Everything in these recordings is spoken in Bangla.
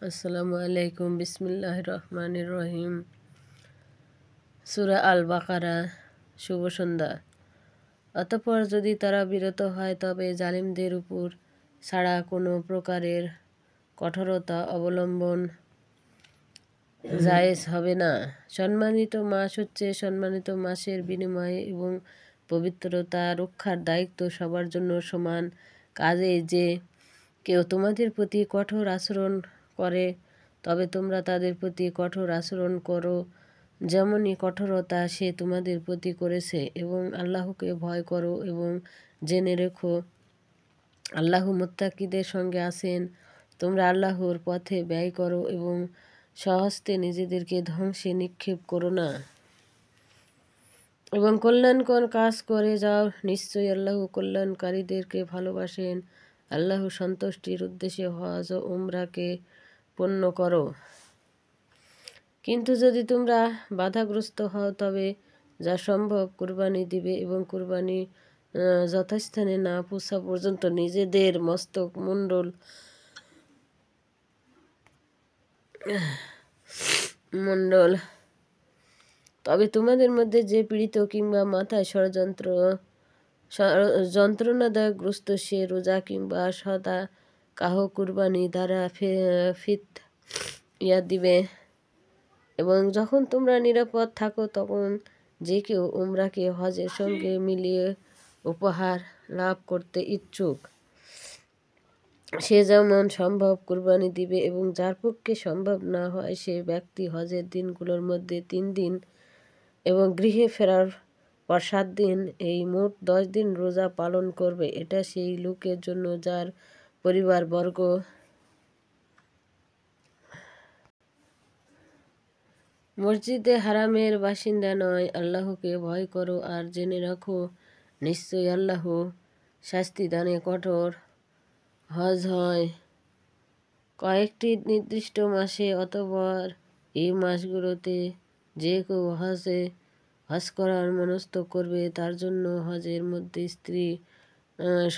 আসসালামু আলাইকুম। বিসমিল্লাহির রহমানির রহিম। সূরা আল বাকারা। শুভ সন্ধ্যা। অতঃপর যদি তারা বিরত হয় তবে জালিমদের উপর ছাড়া কোনো প্রকারের কঠোরতা অবলম্বন জায়েজ হবে না। সম্মানিত মাস হচ্ছে সম্মানিত মাসের বিনিময়ে এবং পবিত্রতা রক্ষার দায়িত্ব সবার জন্য সমান। কাজেই যে কেউ তোমাদের প্রতি কঠোর আচরণ করে তবে তোমরা তাদের প্রতি কঠোর আচরণ করো, যেমনই কঠোরতা সে তোমাদের প্রতি করেছে। এবং আল্লাহকে ভয় করো এবং জেনে রেখো আল্লাহ মুত্তাকিদের সঙ্গে আছেন। তোমরা আল্লাহর পথে ব্যয় করো এবং স্বহস্তে নিজেদেরকে ধ্বংসে নিক্ষেপ করো না এবং কল্যাণকর কাজ করে যাও। নিশ্চয়ই আল্লাহ কল্যাণকারীদেরকে ভালোবাসেন। আল্লাহ সন্তুষ্টির উদ্দেশ্যে হজ ও উমরাকে পূর্ণ করো। কিন্তু যদি তোমরা বাধাগ্রস্ত হও তবে যা সম্ভব কুরবানি দিবে এবং কুরবানি যথাস্থানে না পৌঁছা পর্যন্ত নিজেদের মস্তক মণ্ডল তবে তোমাদের মধ্যে যে পীড়িত কিংবা মাথায় যন্ত্রণাদায়কগ্রস্ত সে রোজা কিংবা সদা কাহ কুরবানি দ্বারা ফিতইয়া দিবে। এবং যখন তোমরা নিরাপদ থাকো তখন যে কেউ উমরাকে হজের সঙ্গে মিলিয়ে উপহার লাভ করতে ইচ্ছুক সে যেমন সম্ভব কুরবানি দিবে, এবং যার পক্ষে সম্ভব না হয় সে ব্যক্তি হজের দিনগুলোর মধ্যে 3 দিন এবং গৃহে ফেরার পর 7 দিন, এই মোট 10 দিন রোজা পালন করবে। এটা সেই লোকের জন্য যার পরিবারবর্গ মসজিদে হারামের বাসিন্দা নয়। আল্লাহকে ভয় করো আর জেনে রাখো নিশ্চয়ই আল্লাহ শাস্তিদানে কঠোর। হজ হয় কয়েকটি নির্দিষ্ট মাসে, অতঃপর এই মাসগুলোতে যে কেউ হজ করার মনস্থ করবে তার জন্য হজের মধ্যে স্ত্রী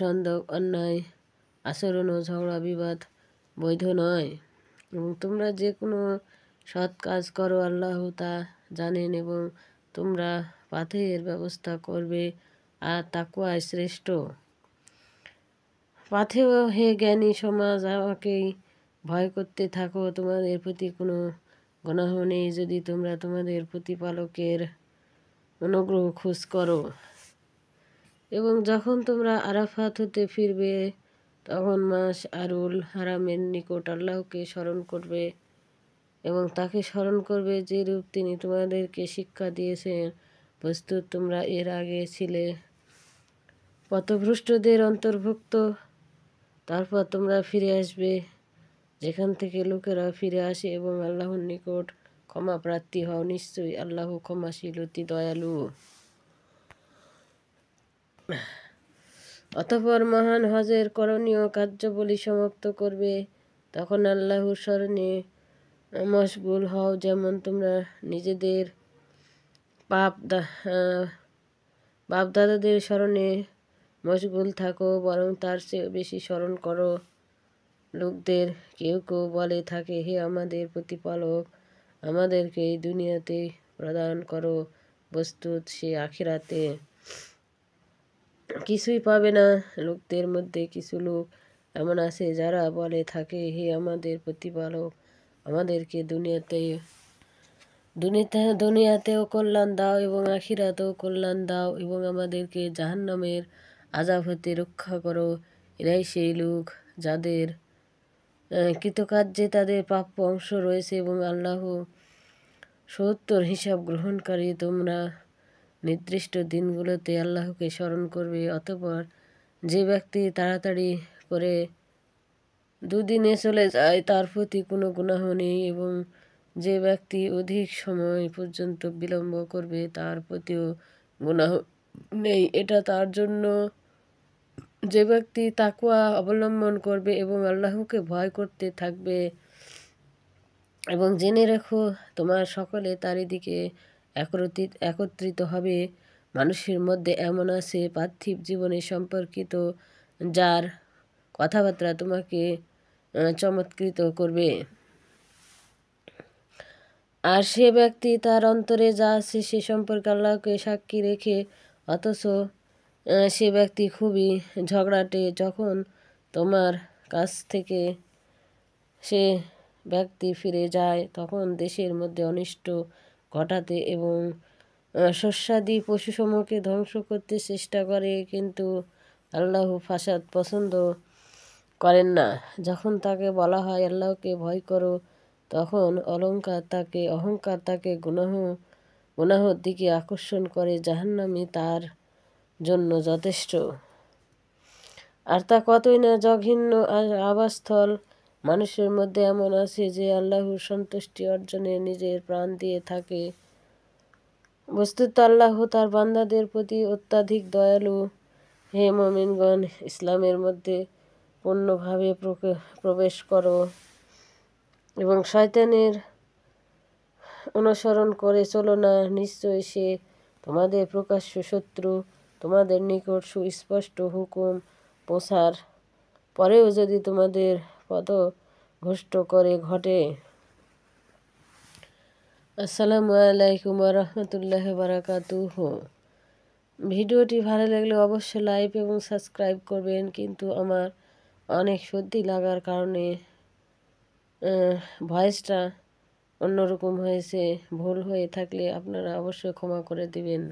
সন্দেহ, অন্যায় আচরণ ও ঝগড়া বিবাদ বৈধ নয়। এবং তোমরা যে কোনো সৎ কাজ করো আল্লাহ তা জানেন, এবং তোমরা পাথেয়ের ব্যবস্থা করবে আর তাকওয়াই শ্রেষ্ঠ। পাথেয় হে জ্ঞানী সমাজ, আমাকেই ভয় করতে থাকো। তোমাদের প্রতি কোনো গুনাহ নেই যদি তোমরা তোমাদের প্রতিপালকের অনুগ্রহ খোঁজ করো। এবং যখন তোমরা আরাফাত হতে ফিরবে তখন মাস আরুল হারামের নিকট আল্লাহকে স্মরণ করবে এবং তাকে স্মরণ করবে যে রূপ তিনি তোমাদেরকে শিক্ষা দিয়েছেন। প্রস্তুত তোমরা এর আগে ছিলে পথভ্রষ্টদের অন্তর্ভুক্ত। তারপর তোমরা ফিরে আসবে যেখান থেকে লোকেরা ফিরে আসে এবং আল্লাহর নিকট ক্ষমা প্রার্থী হও। নিশ্চয়ই আল্লাহ ক্ষমাশীল অতি দয়ালু। অতঃপর মহান হজের করণীয় কার্যাবলী সমাপ্ত করবে, তখন আল্লাহর স্মরণে মশগুল হও, যেমন তোমরা নিজেদের বাপদাদাদের স্মরণে মশগুল থাকো, বরং তার চেয়ে বেশি স্মরণ করো। লোকদের কেউ কেউ বলে থাকে, হে আমাদের প্রতিপালক, আমাদেরকে এই দুনিয়াতে প্রদান করো, বস্তুত সে আখিরাতে কিছুই পাবে না। লোকদের মধ্যে কিছু লোক এমন আছে যারা বলে থাকে, হে আমাদের প্রতিপালক, আমাদেরকে দুনিয়াতেও কল্যাণ দাও এবং আখিরাতেও কল্যাণ দাও এবং আমাদেরকে জাহান্নামের আযাব হতে রক্ষা করো। এরাই সেই লোক যাদের কৃতকার্যে তাদের প্রাপ্য অংশ রয়েছে এবং আল্লাহ সত্তর হিসাব গ্রহণকারী। তোমরা নির্দিষ্ট দিনগুলোতে আল্লাহকে স্মরণ করবে। অতঃপর যে ব্যক্তি তাড়াতাড়ি করে দুদিনে চলে যায় তার প্রতি কোনো গুনাহ নেই, এবং যে ব্যক্তি অধিক সময় পর্যন্ত বিলম্ব করবে তার প্রতিও গুনাহ নেই। এটা তার জন্য যে ব্যক্তি তাকওয়া অবলম্বন করবে এবং আল্লাহকে ভয় করতে থাকবে। এবং জেনে রেখো তোমার সকলে তারই দিকে একত্রিত হবে। মানুষের মধ্যে এমন আছে পার্থিব জীবনে সম্পর্কিত যার কথাবার্তা তোমাকে চমৎকৃত করবে। আর সে ব্যক্তি তার অন্তরে যা আছে সে সম্পর্কে আল্লাহকে সাক্ষী রেখে অথচ সে ব্যক্তি খুবই ঝগড়াটে, যখন তোমার কাছ থেকে সে ব্যক্তি ফিরে যায় তখন দেশের মধ্যে অনিষ্ট ঘটাতে এবং শস্যাদি পশুসমূহকে ধ্বংস করতে চেষ্টা করে, কিন্তু আল্লাহ ফাসাদ পছন্দ করেন না। যখন তাকে বলা হয় আল্লাহকে ভয় করো, তখন অহংকার তাকে গুনাহর দিকে আকর্ষণ করে। জাহান্নামই তার জন্য যথেষ্ট, আর তা কতই না জঘন্য আবাসস্থল। মানুষের মধ্যে এমন আছে যে আল্লাহর সন্তুষ্টি অর্জনে নিজের প্রাণ দিয়ে থাকে। বস্তুত আল্লাহ তার বান্দাদের প্রতি অত্যাধিক দয়ালু। হে মুমিনগণ, ইসলামের মধ্যে পূর্ণভাবে প্রবেশ করো এবং শয়তানের অনুসরণ করে চলো না। নিশ্চয় সে তোমাদের প্রকাশ্য শত্রু। তোমাদের নিকট সুস্পষ্ট হুকুম পৌঁছার পরেও যদি তোমাদের পথভ্রষ্ট করে ঘটে। আসসালামু আলাইকুম ওয়া রাহমাতুল্লাহি ওয়া বারাকাতুহু। ভিডিওটি ভালো লাগলে অবশ্যই লাইক এবং সাবস্ক্রাইব করবেন, কিন্তু আমার অনেক সর্দি লাগার কারণে ভয়েসটা অন্যরকম হয়েছে। ভুল হয়ে থাকলে আপনারা অবশ্যই ক্ষমা করে দিবেন।